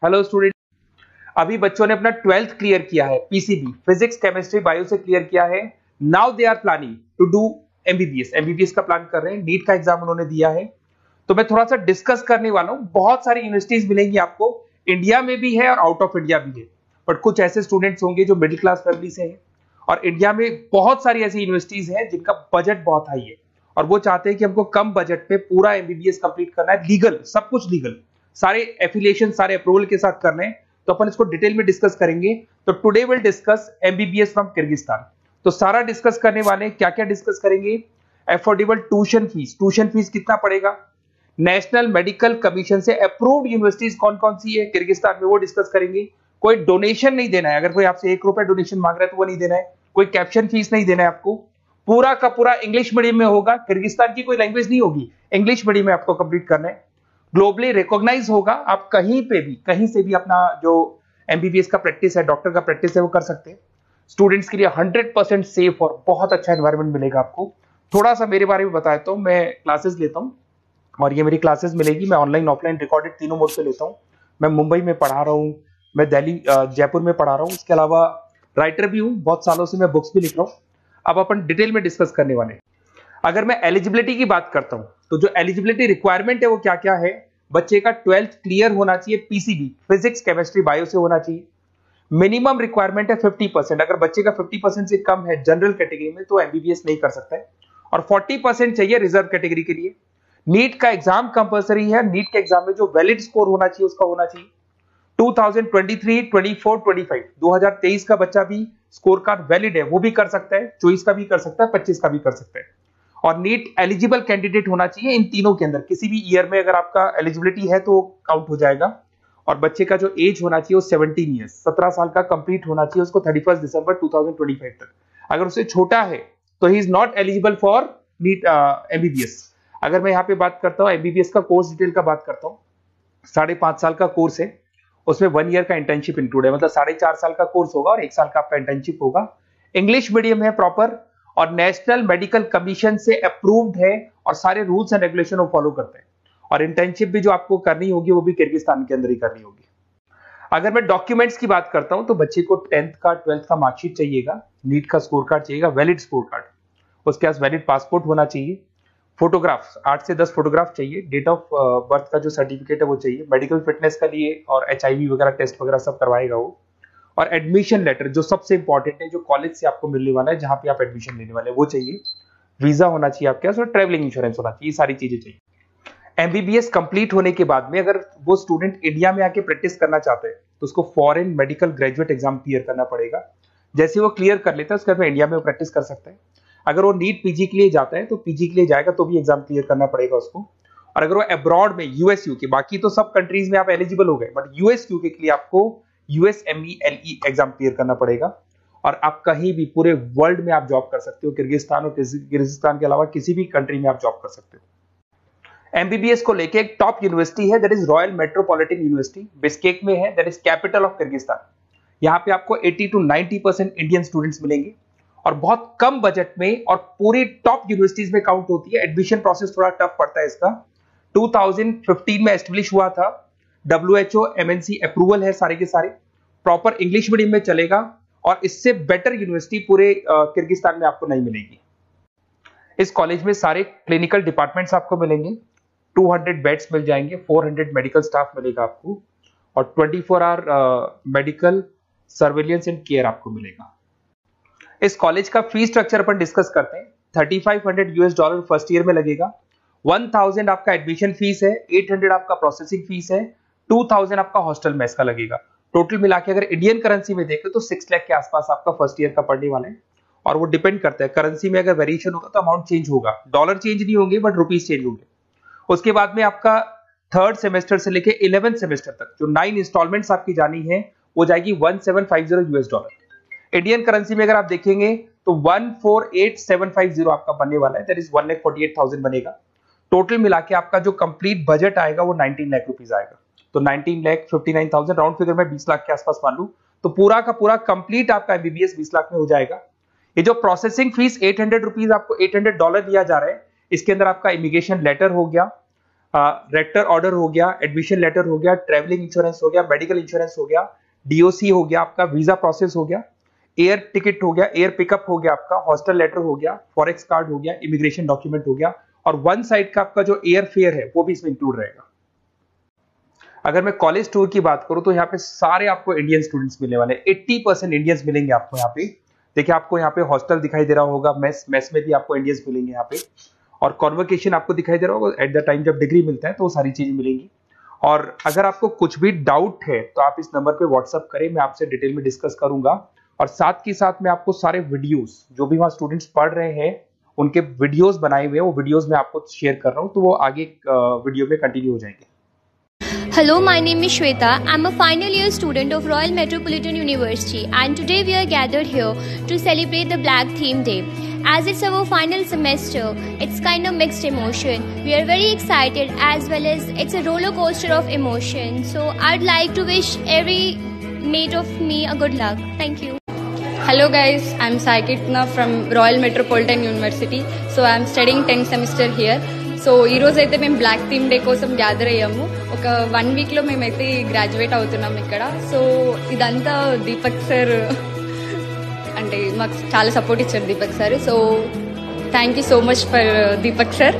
Hello student, अभी बच्चों ने अपना 12th क्लियर किया है, पीसीबी फिजिक्स केमिस्ट्री बायो से क्लियर किया है। Now they are planning to do MBBS का प्लान कर रहे हैं। नीट का एग्जाम उन्होंने दिया है, तो मैं थोड़ा सा डिस्कस करने वाला हूं। बहुत सारी यूनिवर्सिटीज मिलेंगी आपको, इंडिया में भी है और आउट ऑफ इंडिया भी है, बट कुछ ऐसे स्टूडेंट्स होंगे जो मिडिल क्लास फैमिली से हैं, और इंडिया में बहुत सारी ऐसी यूनिवर्सिटीज हैं जिनका बजट बहुत हाई है और वो चाहते हैं कि हमको कम बजट में पूरा एमबीबीएस कंप्लीट करना है, लीगल, सब कुछ लीगल, सारे एफिलिएशन सारे अप्रूवल के साथ करने हैं। तो अपन इसको डिटेल में डिस्कस करेंगे। तो today will discuss MBBS from Kyrgyzstan. तो सारा डिस्कस करने वाले, क्या क्या डिस्कस करेंगे? अफोर्डेबल ट्यूशन फीस कितना पड़ेगा, नेशनल मेडिकल कमीशन से अप्रूव्ड यूनिवर्सिटीज कौन कौन सी है किर्गिस्तान में, वो डिस्कस करेंगे। कोई डोनेशन नहीं देना है, अगर कोई आपसे 1 रुपया डोनेशन मांग रहा है तो वो नहीं देना है। कोई कैप्शन फीस नहीं देना है आपको। पूरा का पूरा इंग्लिश मीडियम में होगा, किर्गिस्तान की कोई लैंग्वेज नहीं होगी, इंग्लिश मीडियम में आपको कंप्लीट करना है। ग्लोबली रिकॉग्नाइज होगा, आप कहीं पे भी कहीं से भी अपना जो एमबीबीएस का प्रैक्टिस है, डॉक्टर का प्रैक्टिस है, वो कर सकते हैं। स्टूडेंट्स के लिए 100% सेफ और बहुत अच्छा एनवायरनमेंट मिलेगा आपको। थोड़ा सा मेरे बारे में बताया तो मैं क्लासेस लेता हूँ और ये मेरी क्लासेस मिलेगी, मैं ऑनलाइन ऑफलाइन रिकॉर्डेड तीनों मोड पे लेता हूँ। मैं मुंबई में पढ़ा रहा हूँ, मैं दिल्ली जयपुर में पढ़ा रहा हूँ, इसके अलावा राइटर भी हूँ, बहुत सालों से मैं बुक्स भी लिख रहा हूँ। अब अपन डिटेल में डिस्कस करने वाले हैं। अगर मैं एलिजिबिलिटी की बात करता हूं तो जो एलिजिबिलिटी रिक्वायरमेंट है वो क्या क्या है? बच्चे का 12th क्लियर होना चाहिए, पीसीबी फिजिक्स केमिस्ट्री बायो से होना चाहिए। मिनिमम रिक्वायरमेंट है 50%। अगर बच्चे का 50% से कम है जनरल कैटेगरी में तो एमबीबीएस नहीं कर सकता है, और 40% चाहिए रिजर्व कैटेगरी के लिए। नीट का एग्जाम कंपलसरी है। नीट के एग्जाम में जो वैलिड स्कोर होना चाहिए उसका होना चाहिए 2023, 24, 25, 2023 का बच्चा भी स्कोर कार्ड वैलिड है, वो भी कर सकता है, 24 का भी कर सकता है, 25 का भी कर सकता है। और नीट एलिजिबल कैंडिडेट होना चाहिए इन तीनों के अंदर, किसी भी ईयर में अगर आपका एलिजिबिलिटी है तो काउंट हो जाएगा। और बच्चे का जो एज होना चाहिए वो 17 ईयर्स, 17 साल का कंप्लीट होना चाहिए उसको 31 दिसंबर 2025 तक। अगर उससे छोटा है तो he is not eligible for NEET MBBS. अगर मैं यहाँ पे बात करता हूँ एमबीबीएस का कोर्स डिटेल का बात करता हूँ, 5.5 साल का कोर्स है, उसमें 1 ईयर का इंटर्नशिप इंक्लूड है, मतलब 4.5 साल का कोर्स होगा और 1 साल का आपका इंटर्नशिप होगा। इंग्लिश मीडियम है प्रॉपर, और नेशनल मेडिकल कमीशन से अप्रूव्ड है और सारे रूल्स एंड रेगुलेशन वो फॉलो करते हैं। और इंटर्नशिप भी जो आपको करनी होगी वो भी किर्गिस्तान के अंदर ही करनी होगी। अगर मैं डॉक्यूमेंट्स की बात करता हूं तो बच्चे को 10th का 12th का मार्कशीट चाहिएगा, नीट का स्कोर कार्ड चाहिएगा, वैलिड स्कोर कार्ड, उसके पास वैलिड पासपोर्ट होना चाहिए, फोटोग्राफ 8 से 10 फोटोग्राफ चाहिए, डेट ऑफ बर्थ का जो सर्टिफिकेट है वो चाहिए, मेडिकल फिटनेस का लिए और HIV वगैरह टेस्ट वगैरह सब करवाएगा वो, और एडमिशन लेटर जो सबसे इंपॉर्टेंट है, जो कॉलेज से आपको मिलने वाला है, जहां पे आप एडमिशन लेने वाले हैं वो चाहिए, वीजा होना चाहिए आपके पास और ट्रैवलिंग इंश्योरेंस होना चाहिए, ये सारी चीजें चाहिए। एमबीबीएस कंप्लीट होने के बाद में अगर वो स्टूडेंट इंडिया में आके प्रैक्टिस करना चाहते हैं तो उसको foreign medical graduate exam clear करना पड़ेगा। जैसे वो क्लियर कर लेता है उसके बाद में इंडिया में प्रैक्टिस कर सकता है। अगर वो नीट पीजी के लिए जाता है तो पीजी के लिए जाएगा तो भी एग्जाम क्लियर करना पड़ेगा उसको। और अगर वो अब्रॉड में यूएस यूके, बाकी तो सब कंट्रीज में आप एलिजिबल हो गए, बट यूएस यूके के लिए आपको USMELE एग्जाम क्लियर करना पड़ेगा। और आप कहीं भी पूरे वर्ल्ड में आप जॉब कर सकते हो, किर्गिस्तान और किर्गिस्तान के अलावा किसी भी कंट्री में आप जॉब कर सकते हो। एमबीबीएस को लेके एक टॉप यूनिवर्सिटी है, that is royal metropolitan university, Bishkek में है, that is capital of Kyrgyzstan. यहाँ पे आपको 80 to 90% इंडियन स्टूडेंट्स मिलेंगे और बहुत कम बजट में, और पूरी टॉप यूनिवर्सिटीज में काउंट होती है। एडमिशन प्रोसेस थोड़ा टफ पड़ता है इसका। 2015 में एस्टेब्लिश हुआ था, WHO MNC अप्रूवल है, सारे के सारे प्रॉपर इंग्लिश मीडियम में चलेगा, और इससे बेटर यूनिवर्सिटी पूरे किर्गिस्तान में आपको नहीं मिलेगी। इस कॉलेज में सारे क्लिनिकल डिपार्टमेंट्स आपको मिलेंगे, 200 बेड्स मिल जाएंगे, 400 मेडिकल स्टाफ मिलेगा आपको, और 24 hour medical surveillance and care आपको मिलेगा। इस कॉलेज का फी स्ट्रक्चर अपन डिस्कस करते हैं। $3,500 फर्स्ट ईयर में लगेगा, 1000 आपका एडमिशन फीस है, 800 आपका प्रोसेसिंग फीस है, 2000 आपका हॉस्टल मेस का लगेगा। टोटल मिला के अगर इंडियन करेंसी में देखें तो 6 लाख के आसपास आपका फर्स्ट ईयर का पड़ने वाला है। और वो डिपेंड करता है करेंसी में, अगर वेरिएशन होगा तो अमाउंट चेंज होगा, डॉलर चेंज नहीं होंगे बट रुपीज चेंज होंगे। उसके बाद में आपका 3rd सेमेस्टर से लेके 11th सेमेस्टर तक जो 9 इंस्टॉलमेंट्स आपकी जानी है वो जाएगी $1750। इंडियन करेंसी में अगर आप देखेंगे तो 148750 आपका बनने वाला है, दैट इज 1,48,000 बनेगा। टोटल मिला के आपका जो कंप्लीट बजट आएगा वो 19 लाख रुपीज आएगा। तो 19,59,000 राउंड फिगर में 20 लाख के आसपास मान लूं तो पूरा का पूरा कंप्लीट आपका एमबीबीएस 20 लाख में हो जाएगा। ये जो प्रोसेसिंग फीस $800 आपको $800 दिया जा रहा है, इसके अंदर आपका इमिग्रेशन लेटर हो गया, रेक्टर ऑर्डर हो गया, एडमिशन लेटर हो गया, ट्रेवलिंग इंश्योरेंस हो गया, मेडिकल इंश्योरेंस हो गया, डीओसी हो गया, आपका वीजा प्रोसेस हो गया, एयर टिकट हो गया, एयर पिकअप हो गया, आपका हॉस्टल लेटर हो गया, फॉरेक्स कार्ड हो गया, इमिग्रेशन डॉक्यूमेंट हो गया, और वन साइड का आपका जो एयर फेयर है वो भी इसमें इंक्लूड रहेगा। अगर मैं कॉलेज टूर की बात करूं तो यहाँ पे सारे आपको इंडियन स्टूडेंट्स मिलने वाले, 80% इंडियंस मिलेंगे आपको यहाँ पे। देखिए आपको यहाँ पे हॉस्टल दिखाई दे रहा होगा, मेस में भी आपको इंडियंस मिलेंगे यहाँ पे, और कॉन्वोकेशन आपको दिखाई दे रहा होगा एट द टाइम जब डिग्री मिलता है, तो वो सारी चीजें मिलेंगी। और अगर आपको कुछ भी डाउट है तो आप इस नंबर पे व्हाट्सअप करें, मैं आपसे डिटेल में डिस्कस करूंगा। और साथ ही साथ मैं आपको सारे वीडियोस जो भी वहाँ स्टूडेंट्स पढ़ रहे हैं उनके वीडियोस बनाए हुए हैं, वो वीडियोस मैं आपको शेयर कर रहा हूँ, तो वो आगे वीडियो में कंटिन्यू हो जाएंगे। Hello, my name is Shweta. I'm a final year student of Royal Metropolitan University, and today we are gathered here to celebrate the Black Theme Day. As it's our final semester, it's kind of mixed emotion. We are very excited as well as it's a roller coaster of emotion. So I'd like to wish every mate of me a good luck. Thank you. Hello guys, I'm Saikitna from Royal Metropolitan University. So I'm studying 10th semester here. So ఈరోజు అయితే మేము black theme day కోసం gather అయ్యాము. ఒక 1 వీక్లో మేమైతే graduate అవుతున్నాం ఇక్కడ. సో ఇదంతా దీపక్ సార్ అంటే మాకు చాలా సపోర్ట్ ఇచ్చారు Deepak sir. So thank you so much for Deepak sir.